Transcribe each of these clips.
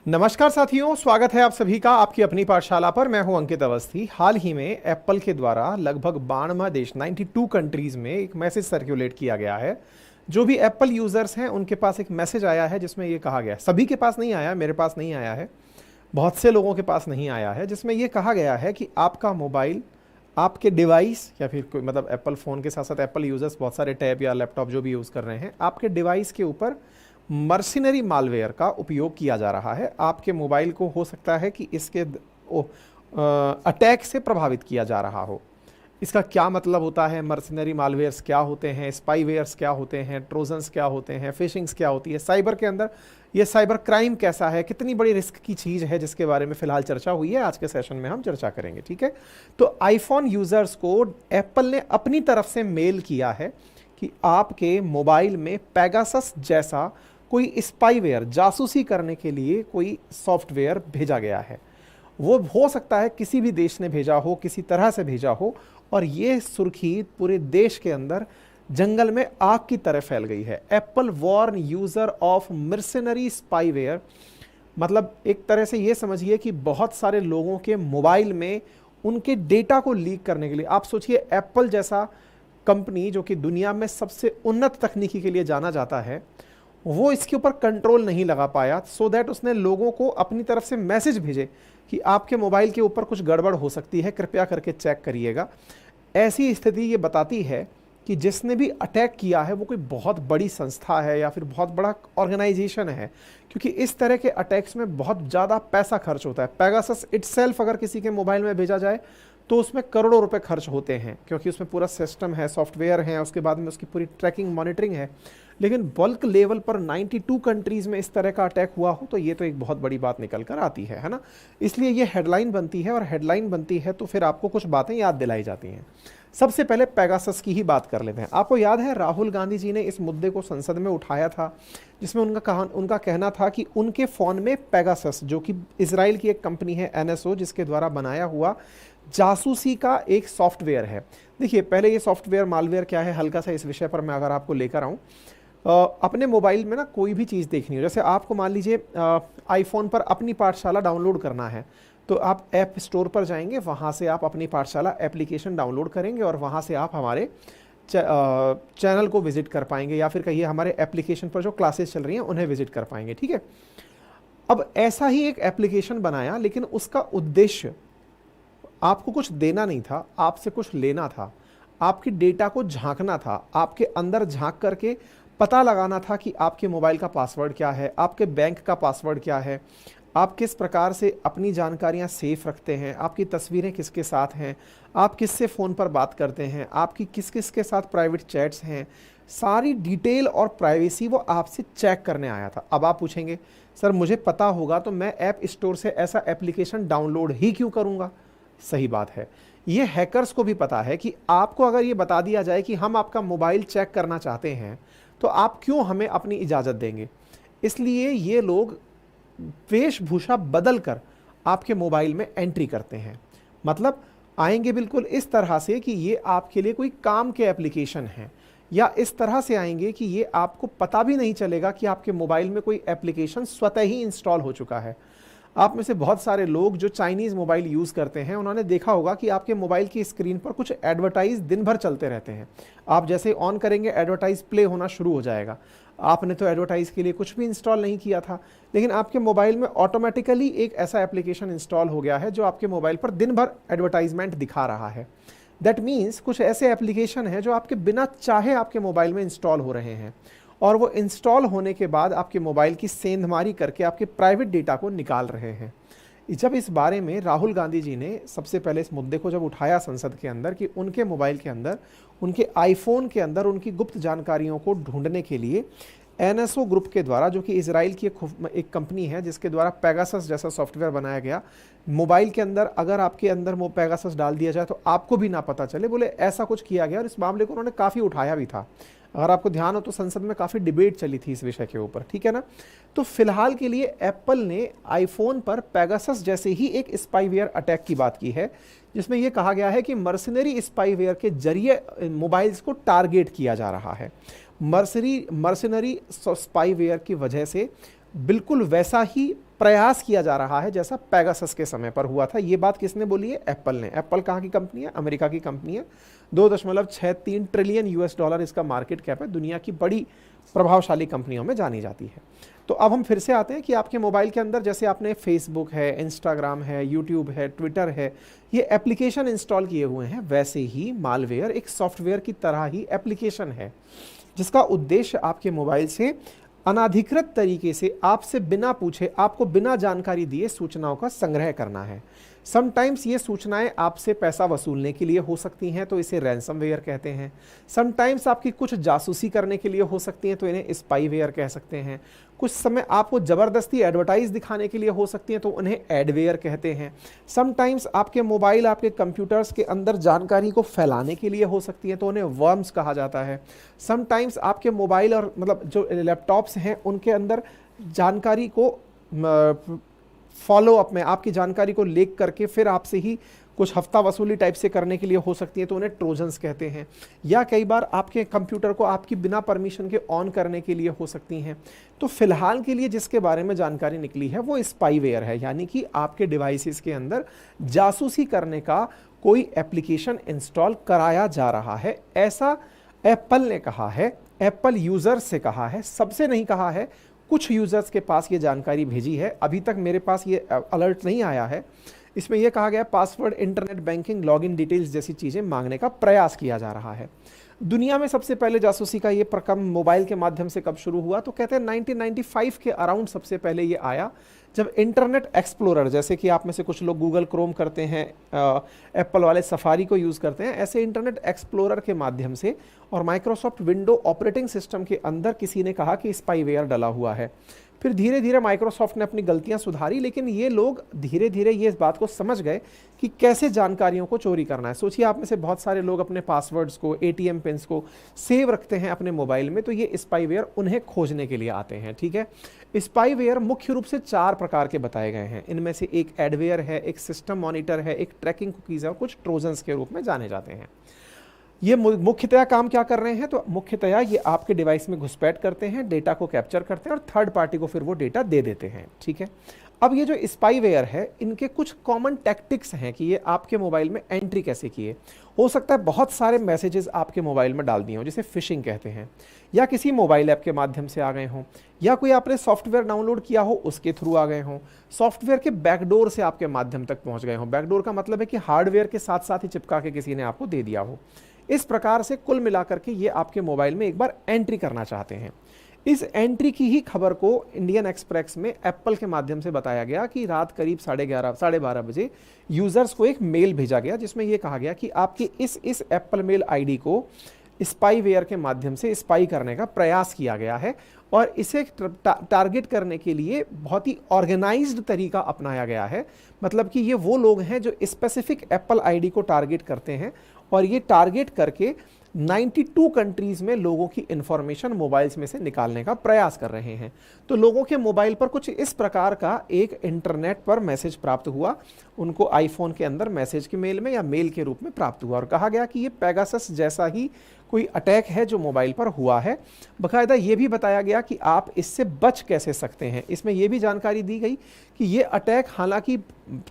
नमस्कार साथियों, स्वागत है आप सभी का आपकी अपनी पाठशाला पर। मैं हूं अंकित अवस्थी। हाल ही में एप्पल के द्वारा लगभग 92 देश 92 कंट्रीज में एक मैसेज सर्कुलेट किया गया है। जो भी एप्पल यूजर्स हैं उनके पास एक मैसेज आया है जिसमें ये कहा गया है, सभी के पास नहीं आया, मेरे पास नहीं आया है, बहुत से लोगों के पास नहीं आया है, जिसमें ये कहा गया है कि आपका मोबाइल, आपके डिवाइस या फिर कोई मतलब एप्पल फ़ोन के साथ साथ एप्पल यूज़र्स बहुत सारे टैब या लैपटॉप जो भी यूज़ कर रहे हैं, आपके डिवाइस के ऊपर मर्सिनरी मालवेयर का उपयोग किया जा रहा है। आपके मोबाइल को हो सकता है कि इसके अटैक से प्रभावित किया जा रहा हो। इसका क्या मतलब होता है, मर्सिनरी मालवेयर्स क्या होते हैं, स्पाईवेयर्स क्या होते हैं, ट्रोजन्स क्या होते हैं, फिशिंग्स क्या होती है, साइबर के अंदर ये साइबर क्राइम कैसा है, कितनी बड़ी रिस्क की चीज़ है, जिसके बारे में फिलहाल चर्चा हुई है। आज के सेशन में हम चर्चा करेंगे, ठीक है। तो आईफोन यूज़र्स को एप्पल ने अपनी तरफ से मेल किया है कि आपके मोबाइल में पेगासस जैसा कोई स्पाईवेयर, जासूसी करने के लिए कोई सॉफ्टवेयर भेजा गया है। वो हो सकता है किसी भी देश ने भेजा हो, किसी तरह से भेजा हो, और ये सुर्खी पूरे देश के अंदर जंगल में आग की तरह फैल गई है। Apple warn user of mercenary spyware, मतलब एक तरह से ये समझिए कि बहुत सारे लोगों के मोबाइल में उनके डेटा को लीक करने के लिए, आप सोचिए एप्पल जैसा कंपनी जो कि दुनिया में सबसे उन्नत तकनीकी के लिए जाना जाता है, वो इसके ऊपर कंट्रोल नहीं लगा पाया, सो दैट उसने लोगों को अपनी तरफ से मैसेज भेजे कि आपके मोबाइल के ऊपर कुछ गड़बड़ हो सकती है, कृपया करके चेक करिएगा। ऐसी स्थिति ये बताती है कि जिसने भी अटैक किया है वो कोई बहुत बड़ी संस्था है या फिर बहुत बड़ा ऑर्गेनाइजेशन है, क्योंकि इस तरह के अटैक्स में बहुत ज़्यादा पैसा खर्च होता है। पेगासस इटसेल्फ अगर किसी के मोबाइल में भेजा जाए तो उसमें करोड़ों रुपए खर्च होते हैं, क्योंकि उसमें पूरा सिस्टम है, सॉफ्टवेयर है, उसके बाद में उसकी पूरी ट्रैकिंग मॉनिटरिंग है। लेकिन बल्क लेवल पर 92 कंट्रीज़ में इस तरह का अटैक हुआ हो तो ये तो एक बहुत बड़ी बात निकल कर आती है ना। इसलिए ये हेडलाइन बनती है, और हेडलाइन बनती है तो फिर आपको कुछ बातें याद दिलाई जाती हैं। सबसे पहले पेगासस की ही बात कर लेते हैं। आपको याद है राहुल गांधी जी ने इस मुद्दे को संसद में उठाया था, जिसमें उनका कहना था कि उनके फ़ोन में पेगासस, जो कि इजराइल की एक कंपनी है NSO, जिसके द्वारा बनाया हुआ जासूसी का एक सॉफ्टवेयर है। देखिए, पहले ये सॉफ्टवेयर मालवेयर क्या है, हल्का सा इस विषय पर मैं अगर आपको लेकर आऊँ। अपने मोबाइल में ना कोई भी चीज़ देखनी हो, जैसे आपको मान लीजिए आईफोन पर अपनी पाठशाला डाउनलोड करना है, तो आप ऐप स्टोर पर जाएंगे, वहाँ से आप अपनी पाठशाला एप्लीकेशन डाउनलोड करेंगे और वहाँ से आप हमारे चैनल को विजिट कर पाएंगे, या फिर कहिए हमारे एप्लीकेशन पर जो क्लासेस चल रही हैं उन्हें विजिट कर पाएंगे, ठीक है। अब ऐसा ही एक एप्लीकेशन बनाया, लेकिन उसका उद्देश्य आपको कुछ देना नहीं था, आपसे कुछ लेना था, आपके डेटा को झांकना था, आपके अंदर झांक करके पता लगाना था कि आपके मोबाइल का पासवर्ड क्या है, आपके बैंक का पासवर्ड क्या है, आप किस प्रकार से अपनी जानकारियां सेफ रखते हैं, आपकी तस्वीरें किसके साथ हैं, आप किससे फ़ोन पर बात करते हैं, आपकी किस किस के साथ प्राइवेट चैट्स हैं, सारी डिटेल और प्राइवेसी वो आपसे चेक करने आया था। अब आप पूछेंगे, सर मुझे पता होगा तो मैं ऐप स्टोर से ऐसा एप्लीकेशन डाउनलोड ही क्यों करूँगा। सही बात है, ये हैकर्स को भी पता है कि आपको अगर ये बता दिया जाए कि हम आपका मोबाइल चेक करना चाहते हैं तो आप क्यों हमें अपनी इजाज़त देंगे। इसलिए ये लोग वेशभूषा बदल कर आपके मोबाइल में एंट्री करते हैं, मतलब आएंगे बिल्कुल इस तरह से कि ये आपके लिए कोई काम के एप्लीकेशन हैं, या इस तरह से आएंगे कि ये आपको पता भी नहीं चलेगा कि आपके मोबाइल में कोई एप्लीकेशन स्वतः ही इंस्टॉल हो चुका है। आप में से बहुत सारे लोग जो चाइनीज़ मोबाइल यूज़ करते हैं उन्होंने देखा होगा कि आपके मोबाइल की स्क्रीन पर कुछ एडवर्टाइज दिन भर चलते रहते हैं। आप जैसे ऑन करेंगे एडवर्टाइज प्ले होना शुरू हो जाएगा। आपने तो एडवर्टाइज के लिए कुछ भी इंस्टॉल नहीं किया था, लेकिन आपके मोबाइल में ऑटोमेटिकली एक ऐसा एप्लीकेशन इंस्टॉल हो गया है जो आपके मोबाइल पर दिन भर एडवर्टाइजमेंट दिखा रहा है। दैट मीन्स कुछ ऐसे एप्लीकेशन हैं जो आपके बिना चाहे आपके मोबाइल में इंस्टॉल हो रहे हैं, और वो इंस्टॉल होने के बाद आपके मोबाइल की सेंधमारी करके आपके प्राइवेट डेटा को निकाल रहे हैं। जब इस बारे में राहुल गांधी जी ने सबसे पहले इस मुद्दे को जब उठाया संसद के अंदर कि उनके मोबाइल के अंदर, उनके आईफोन के अंदर उनकी गुप्त जानकारियों को ढूंढने के लिए NSO ग्रुप के द्वारा, जो कि इजराइल की एक कंपनी है जिसके द्वारा पेगासस जैसा सॉफ्टवेयर बनाया गया, मोबाइल के अंदर अगर आपके अंदर वो पेगासस डाल दिया जाए तो आपको भी ना पता चले, बोले ऐसा कुछ किया गया। और इस मामले को उन्होंने काफ़ी उठाया भी था। अगर आपको ध्यान हो तो संसद में काफ़ी डिबेट चली थी इस विषय के ऊपर, ठीक है ना। तो फिलहाल के लिए एप्पल ने आईफोन पर पेगासस जैसे ही एक स्पाईवेयर अटैक की बात की है, जिसमें यह कहा गया है कि मर्सिनरी स्पाईवेयर के जरिए मोबाइल्स को टारगेट किया जा रहा है। मर्सिनरी स्पाईवेयर की वजह से बिल्कुल वैसा ही प्रयास किया जा रहा है जैसा पेगासस के समय पर हुआ था। ये बात किसने बोली है? एप्पल ने। एप्पल कहाँ की कंपनी है? अमेरिका की कंपनी है। 2.63 ट्रिलियन यूएस डॉलर इसका मार्केट कैप है, दुनिया की बड़ी प्रभावशाली कंपनियों में जानी जाती है। तो अब हम फिर से आते हैं कि आपके मोबाइल के अंदर जैसे आपने फेसबुक है, इंस्टाग्राम है, यूट्यूब है, ट्विटर है, ये एप्लीकेशन इंस्टॉल किए हुए हैं, वैसे ही मालवेयर एक सॉफ्टवेयर की तरह ही एप्लीकेशन है जिसका उद्देश्य आपके मोबाइल से अनाधिकृत तरीके से आपसे बिना पूछे, आपको बिना जानकारी दिए सूचनाओं का संग्रह करना है। समटाइम्स ये सूचनाएं आपसे पैसा वसूलने के लिए हो सकती हैं, तो इसे रैंसमवेयर कहते हैं। समटाइम्स आपकी कुछ जासूसी करने के लिए हो सकती हैं, तो इन्हें स्पाईवेयर कह सकते हैं। कुछ समय आपको ज़बरदस्ती एडवर्टाइज दिखाने के लिए हो सकती हैं, तो उन्हें एडवेयर कहते हैं। समटाइम्स आपके मोबाइल, आपके कंप्यूटर्स के अंदर जानकारी को फैलाने के लिए हो सकती हैं, तो उन्हें वर्म्स कहा जाता है। समटाइम्स आपके मोबाइल और मतलब जो लैपटॉप्स हैं उनके अंदर जानकारी को फॉलो अप में आपकी जानकारी को लीक करके फिर आपसे ही कुछ हफ्ता वसूली टाइप से करने के लिए हो सकती है, तो उन्हें ट्रोजन्स कहते हैं। या कई बार आपके कंप्यूटर को आपकी बिना परमिशन के ऑन करने के लिए हो सकती हैं। तो फिलहाल के लिए जिसके बारे में जानकारी निकली है वो स्पाईवेयर है, यानी कि आपके डिवाइसेस के अंदर जासूसी करने का कोई एप्लीकेशन इंस्टॉल कराया जा रहा है, ऐसा एप्पल ने कहा है। एप्पल यूजर्स से कहा है, सबसे नहीं कहा है। कुछ यूजर्स के पास ये जानकारी भेजी है, अभी तक मेरे पास ये अलर्ट नहीं आया है। इसमें यह कहा गया password, internet banking, login details जैसी चीज़ें मांगने का प्रयास किया जा रहा है। दुनिया में सबसे पहले जासूसी का ये प्रक्रम मोबाइल के माध्यम से कब शुरू हुआ? तो कहते हैं 1995 के अराउंड सबसे पहले ये आया, जब इंटरनेट एक्सप्लोरर, जैसे कि आप में से कुछ लोग गूगल क्रोम करते हैं, एप्पल वाले सफारी को यूज़ करते हैं, ऐसे इंटरनेट एक्सप्लोरर के माध्यम से और माइक्रोसॉफ्ट विंडो ऑपरेटिंग सिस्टम के अंदर किसी ने कहा कि स्पाईवेयर डला हुआ है। फिर धीरे धीरे माइक्रोसॉफ्ट ने अपनी गलतियां सुधारी, लेकिन ये लोग धीरे धीरे ये इस बात को समझ गए कि कैसे जानकारियों को चोरी करना है। सोचिए आप में से बहुत सारे लोग अपने पासवर्ड्स को, एटीएम पिन्स को सेव रखते हैं अपने मोबाइल में, तो ये स्पाईवेयर उन्हें खोजने के लिए आते हैं। ठीक है, स्पाईवेयर मुख्य रूप से 4 प्रकार के बताए गए हैं। इनमें से एक एडवेयर है, एक सिस्टम मॉनिटर है, एक ट्रैकिंग कुकीज है और कुछ ट्रोजन्स के रूप में जाने जाते हैं। ये मुख्यतया काम क्या कर रहे हैं? तो मुख्यतया ये आपके डिवाइस में घुसपैठ करते हैं, डेटा को कैप्चर करते हैं और थर्ड पार्टी को फिर वो डेटा दे देते हैं। ठीक है, अब ये जो स्पाईवेयर है, इनके कुछ कॉमन टैक्टिक्स हैं कि ये आपके मोबाइल में एंट्री कैसे किए। हो सकता है बहुत सारे मैसेजेस आपके मोबाइल में डाल दिए हों, जिसे फिशिंग कहते हैं, या किसी मोबाइल ऐप के माध्यम से आ गए हों, या कोई आपने सॉफ्टवेयर डाउनलोड किया हो उसके थ्रू आ गए हों, सॉफ्टवेयर के बैकडोर से आपके माध्यम तक पहुंच गए हों। बैकडोर का मतलब है कि हार्डवेयर के साथ साथ ही चिपका के किसी ने आपको दे दिया हो। इस प्रकार से कुल मिलाकर के ये आपके मोबाइल में एक बार एंट्री करना चाहते हैं। इस एंट्री की ही खबर को इंडियन एक्सप्रेस में एप्पल के माध्यम से बताया गया कि रात करीब 11:30 साढ़े 12 बजे यूजर्स को एक मेल भेजा गया, जिसमें यह कहा गया कि आपके इस एप्पल मेल आईडी को स्पाईवेयर के माध्यम से स्पाई करने का प्रयास किया गया है और इसे टारगेट करने के लिए बहुत ही ऑर्गेनाइज्ड तरीका अपनाया गया है। मतलब कि ये वो लोग हैं जो स्पेसिफिक एप्पल आईडी को टारगेट करते हैं और ये टारगेट करके 92 कंट्रीज में लोगों की इंफॉर्मेशन मोबाइल्स में से निकालने का प्रयास कर रहे हैं। तो लोगों के मोबाइल पर कुछ इस प्रकार का एक इंटरनेट पर मैसेज प्राप्त हुआ, उनको आईफोन के अंदर मैसेज के मेल में या मेल के रूप में प्राप्त हुआ और कहा गया कि ये पेगासस जैसा ही कोई अटैक है जो मोबाइल पर हुआ है। बाकायदा ये भी बताया गया कि आप इससे बच कैसे सकते हैं। इसमें यह भी जानकारी दी गई कि ये अटैक हालांकि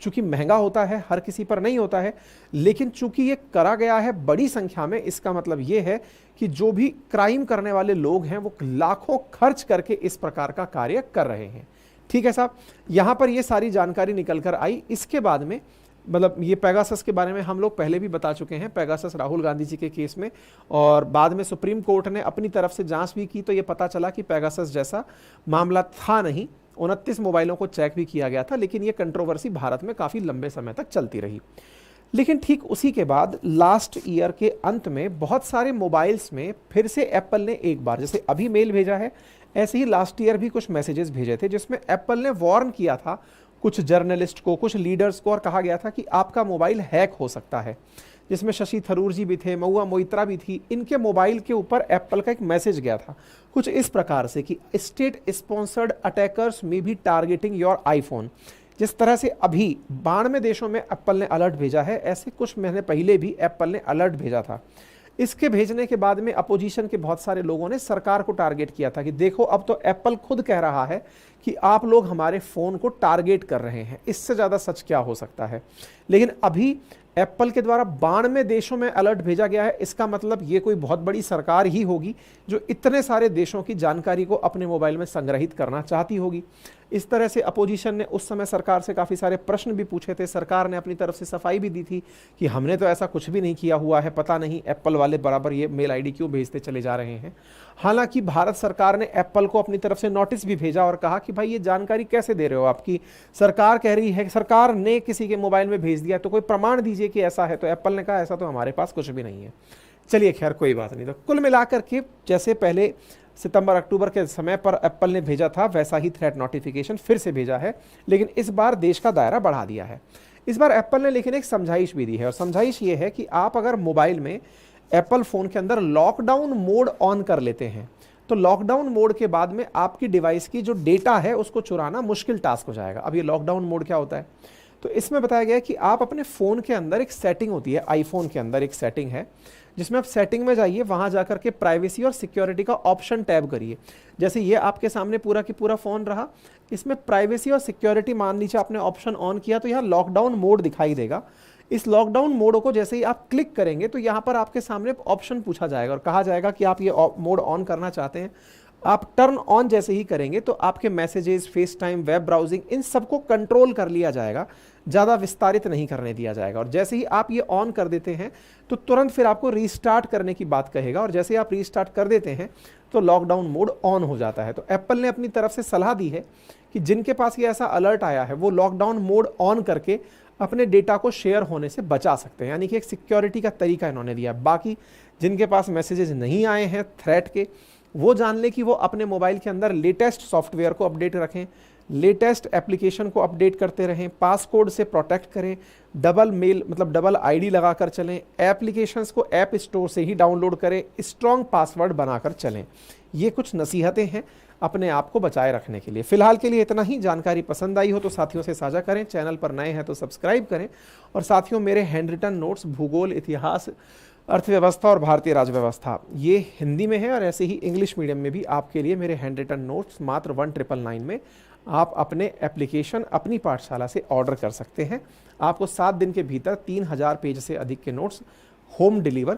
चूंकि महंगा होता है, हर किसी पर नहीं होता है, लेकिन चूंकि ये करा गया है बड़ी संख्या में, इसका मतलब ये है कि जो भी क्राइम करने वाले लोग हैं वो लाखों खर्च करके इस प्रकार का कार्य कर रहे हैं। ठीक है साहब, यहां पर ये सारी जानकारी निकल कर आई। इसके बाद में मतलब ये पेगासस के बारे में हम लोग पहले भी बता चुके हैं, पेगासस राहुल गांधी जी के केस में, और बाद में सुप्रीम कोर्ट ने अपनी तरफ से जांच भी की तो ये पता चला कि पेगासस जैसा मामला था नहीं। 29 मोबाइलों को चेक भी किया गया था, लेकिन ये कंट्रोवर्सी भारत में काफ़ी लंबे समय तक चलती रही। लेकिन ठीक उसी के बाद लास्ट ईयर के अंत में बहुत सारे मोबाइल्स में फिर से एप्पल ने एक बार, जैसे अभी मेल भेजा है, ऐसे ही लास्ट ईयर भी कुछ मैसेजेस भेजे थे जिसमें एप्पल ने वार्न किया था कुछ जर्नलिस्ट को, कुछ लीडर्स को, और कहा गया था कि आपका मोबाइल हैक हो सकता है। जिसमें शशि थरूर जी भी थे, महुआ मोइत्रा भी थी। इनके मोबाइल के ऊपर एप्पल का एक मैसेज गया था कुछ इस प्रकार से कि स्टेट स्पॉन्सर्ड अटैकर्स में बी टारगेटिंग योर आईफोन। जिस तरह से अभी 92 देशों में एप्पल ने अलर्ट भेजा है, ऐसे कुछ महीने पहले भी एप्पल ने अलर्ट भेजा था। इसके भेजने के बाद में अपोजिशन के बहुत सारे लोगों ने सरकार को टारगेट किया था कि देखो अब तो एप्पल खुद कह रहा है कि आप लोग हमारे फ़ोन को टारगेट कर रहे हैं, इससे ज़्यादा सच क्या हो सकता है। लेकिन अभी एप्पल के द्वारा 92 देशों में अलर्ट भेजा गया है, इसका मतलब ये कोई बहुत बड़ी सरकार ही होगी जो इतने सारे देशों की जानकारी को अपने मोबाइल में संग्रहित करना चाहती होगी। इस तरह से अपोजिशन ने उस समय सरकार से काफ़ी सारे प्रश्न भी पूछे थे, सरकार ने अपनी तरफ से सफाई भी दी थी कि हमने तो ऐसा कुछ भी नहीं किया हुआ है, पता नहीं एप्पल वाले बराबर ये मेल आईडी क्यों भेजते चले जा रहे हैं। हालांकि भारत सरकार ने एप्पल को अपनी तरफ से नोटिस भी भेजा और कहा कि भाई ये जानकारी कैसे दे रहे हो, आपकी सरकार कह रही है, सरकार ने किसी के मोबाइल में भेज दिया तो कोई प्रमाण दीजिए कि ऐसा है। तो एप्पल ने कहा ऐसा तो हमारे पास कुछ भी नहीं है। चलिए खैर कोई बात नहीं। तो कुल मिलाकर के जैसे पहले सितंबर अक्टूबर के समय पर एप्पल ने भेजा था वैसा ही थ्रेट नोटिफिकेशन फिर से भेजा है, लेकिन इस बार देश का दायरा बढ़ा दिया है। इस बार एप्पल ने लेकिन एक समझाइश भी दी है, और समझाइश ये है कि आप अगर मोबाइल में एप्पल फ़ोन के अंदर लॉकडाउन मोड ऑन कर लेते हैं तो लॉकडाउन मोड के बाद में आपकी डिवाइस की जो डेटा है उसको चुराना मुश्किल टास्क हो जाएगा। अब ये लॉकडाउन मोड क्या होता है, तो इसमें बताया गया है कि आप अपने फ़ोन के अंदर एक सेटिंग होती है, आईफोन के अंदर एक सेटिंग है जिसमें आप सेटिंग में जाइए, वहाँ जाकर के प्राइवेसी और सिक्योरिटी का ऑप्शन टैब करिए। जैसे ये आपके सामने पूरा की पूरा फ़ोन रहा, इसमें प्राइवेसी और सिक्योरिटी मान लीजिए आपने ऑप्शन ऑन किया तो यहाँ लॉकडाउन मोड दिखाई देगा। इस लॉकडाउन मोड को जैसे ही आप क्लिक करेंगे तो यहाँ पर आपके सामने ऑप्शन पूछा जाएगा और कहा जाएगा कि आप ये मोड ऑन करना चाहते हैं। आप टर्न ऑन जैसे ही करेंगे तो आपके messages, FaceTime, web browsing, इन सबको कंट्रोल कर लिया जाएगा, ज़्यादा विस्तारित नहीं करने दिया जाएगा। और जैसे ही आप ये ऑन कर देते हैं तो तुरंत फिर आपको रीस्टार्ट करने की बात कहेगा, और जैसे ही आप रीस्टार्ट कर देते हैं तो लॉकडाउन मोड ऑन हो जाता है। तो एप्पल ने अपनी तरफ से सलाह दी है कि जिनके पास ये ऐसा अलर्ट आया है वो लॉकडाउन मोड ऑन करके अपने डेटा को शेयर होने से बचा सकते हैं, यानी कि एक सिक्योरिटी का तरीका इन्होंने दिया। बाकी जिनके पास मैसेजेस नहीं आए हैं थ्रेट के, वो जान ले कि वो अपने मोबाइल के अंदर लेटेस्ट सॉफ्टवेयर को अपडेट रखें, लेटेस्ट एप्लीकेशन को अपडेट करते रहें, पासकोड से प्रोटेक्ट करें, डबल मेल मतलब डबल आईडी लगाकर चलें, एप्लीकेशंस को ऐप स्टोर से ही डाउनलोड करें, स्ट्रॉन्ग पासवर्ड बनाकर चलें। ये कुछ नसीहतें हैं अपने आप को बचाए रखने के लिए। फिलहाल के लिए इतना ही। जानकारी पसंद आई हो तो साथियों से साझा करें, चैनल पर नए हैं तो सब्सक्राइब करें, और साथियों मेरे हैंड रिटन नोट्स भूगोल, इतिहास, अर्थव्यवस्था और भारतीय राजव्यवस्था ये हिंदी में है, और ऐसे ही इंग्लिश मीडियम में भी आपके लिए मेरे हैंड रिटन नोट्स मात्र 1999 में आप अपने एप्लीकेशन अपनी पाठशाला से ऑर्डर कर सकते हैं। आपको 7 दिन के भीतर 3000 पेज से अधिक के नोट्स होम डिलीवर